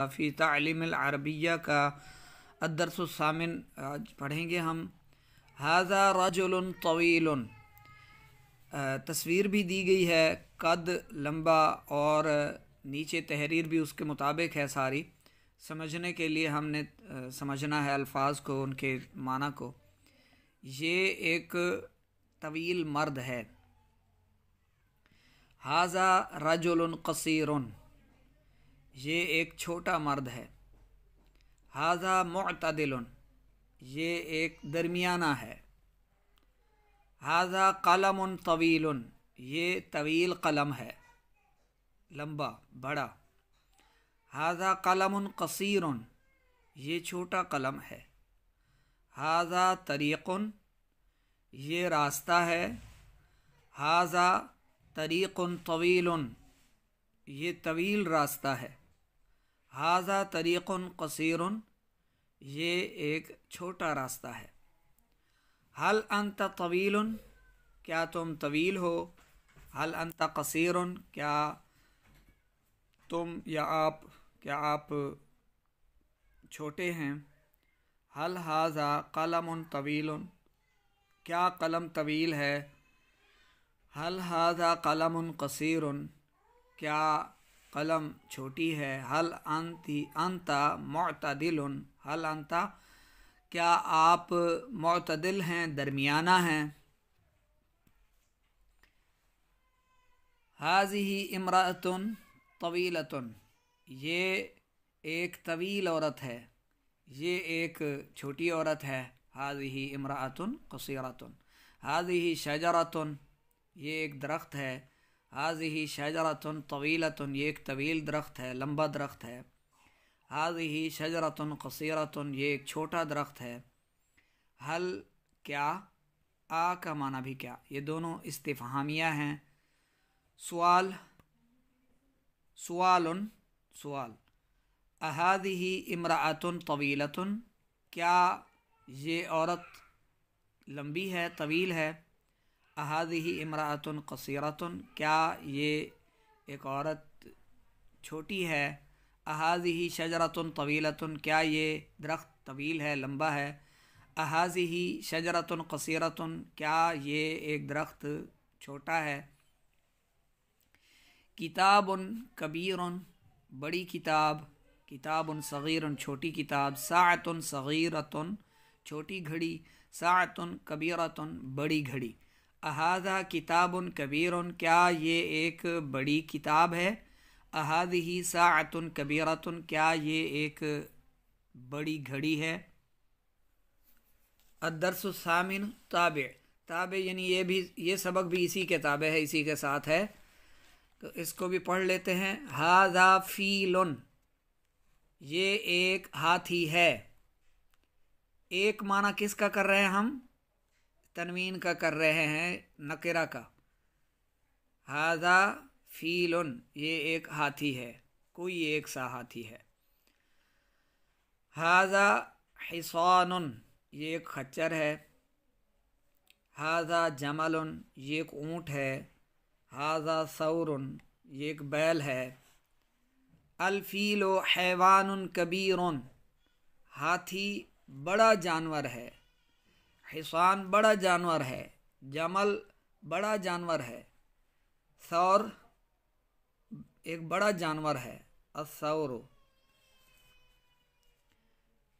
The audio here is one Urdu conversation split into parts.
فی تعلیم العربیہ کا الدرس الثامن آج پڑھیں گے ہم۔ ھذا رجل طویل، تصویر بھی دی گئی ہے، قد لمبا، اور نیچے تحریر بھی اس کے مطابق ہے ساری۔ سمجھنے کے لیے ہم نے سمجھنا ہے الفاظ کو، ان کے معنی کو۔ یہ ایک طویل مرد ہے۔ ھذا رجل قصیر، یہ ایک چھوٹا مرد ہے۔ ھذا معتدل، یہ ایک درمیانہ ہے۔ ھذا قلم طویل، یہ طویل قلم ہے، لمبا بڑا۔ ھذا قلم قصیر، یہ چھوٹا قلم ہے۔ ھذا طریق، یہ راستہ ہے۔ ھذا طریق طویل، یہ طویل راستہ ہے۔ ھذا طریق قصیر، یہ ایک چھوٹا راستہ ہے۔ حل انت طویل، کیا تم طویل ہو؟ حل انت قصیر، کیا تم یا آپ چھوٹے ہیں؟ حل ھذا قلم طویل، کیا قلم طویل ہے؟ حل ھذا قلم قصیر، کیا قلم چھوٹی ہے؟ حل انت معتدل، حل انت، کیا آپ معتدل ہیں، درمیانہ ہیں؟ ھذہ امرأۃ طویلۃ، یہ ایک طویل عورت ہے، یہ ایک چھوٹی عورت ہے۔ ھذہ امرأۃ قصیرۃ۔ ھذہ شجرۃ، یہ ایک درخت ہے۔ ھذہ شجرۃ طویلۃ، یہ ایک طویل درخت ہے، لمبا درخت ہے۔ ھذہ شجرۃ قصیرۃ، یہ ایک چھوٹا درخت ہے۔ حل، کیا، آ کا معنی بھی کیا، یہ دونوں استفہامیہ ہیں۔ سوال، سوال، اھذہ امرأۃ طویلۃ، کیا یہ عورت لمبی ہے، طویل ہے؟ اھذہ امرأۃ قصیرۃ، کیا یہ ایک عورت چھوٹی ہے؟ اھذہ شجرۃ طویلۃ، کیا یہ درخت طویل ہے، لمبا ہے؟ اھذہ شجرۃ قصیرۃ، کیا یہ ایک درخت چھوٹا ہے؟ کتاب کبیر، بڑی کتاب۔ کتاب صغیر، چھوٹی کتاب۔ ساعۃ صغیرۃ، چھوٹی گھڑی۔ ساعۃ کبیرۃ، بڑی گھڑی۔ اھذا کتاب کبیر، کیا یہ ایک بڑی کتاب ہے؟ اھذہ ساعۃ کبیرۃ، کیا یہ ایک بڑی گھڑی ہے؟ الدرس الثامن تابع یعنی یہ سبق بھی اسی کے تابع ہے، اسی کے ساتھ ہے، تو اس کو بھی پڑھ لیتے ہیں۔ ھذا فیل، یہ ایک ہاتھی ہے۔ ایک معنی کس کا کر رہے ہیں ہم؟ تنوین کا کر رہے ہیں، نکرہ کا۔ ھذا فیل، یہ ایک ہاتھی ہے، کوئی ایک سا ہاتھی ہے۔ ھذا حصان، یہ ایک خچر ہے۔ ھذا جمل، یہ ایک اونٹ ہے۔ ھذا ثور، یہ ایک بیل ہے۔ الفیل حیوان کبیر، ہاتھی بڑا جانور ہے۔ حصان بڑا جانور ہے۔ جمل بڑا جانور ہے۔ ثور ایک بڑا جانور ہے۔ الثور۔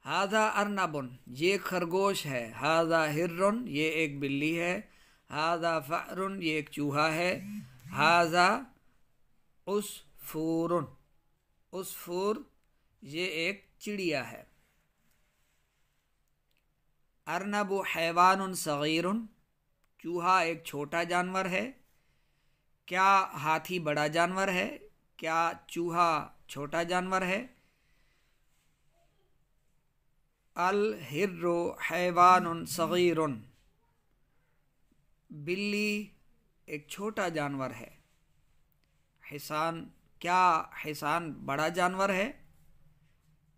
ھذا ارنب، یہ خرگوش ہے۔ ھذا ہر، یہ ایک بلی ہے۔ ھذا فأر، یہ ایک چوہا ہے۔ ھذا عصفور، عصفور یہ ایک چڑیا ہے۔ ارنب حیوان صغیر، چوہا ایک چھوٹا جانور ہے۔ کیا ہاتھی بڑا جانور ہے؟ کیا چوہا چھوٹا جانور ہے؟ الہر حیوان صغیر، بلی ایک چھوٹا جانور ہے۔ حصان، کیا حصان بڑا جانور ہے؟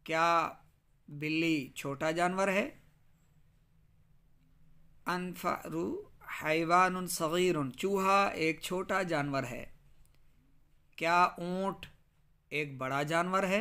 کیا بلی چھوٹا جانور ہے؟ الفأر حیوان صغیر، چوہا ایک چھوٹا جانور ہے۔ کیا اونٹ ایک بڑا جانور ہے؟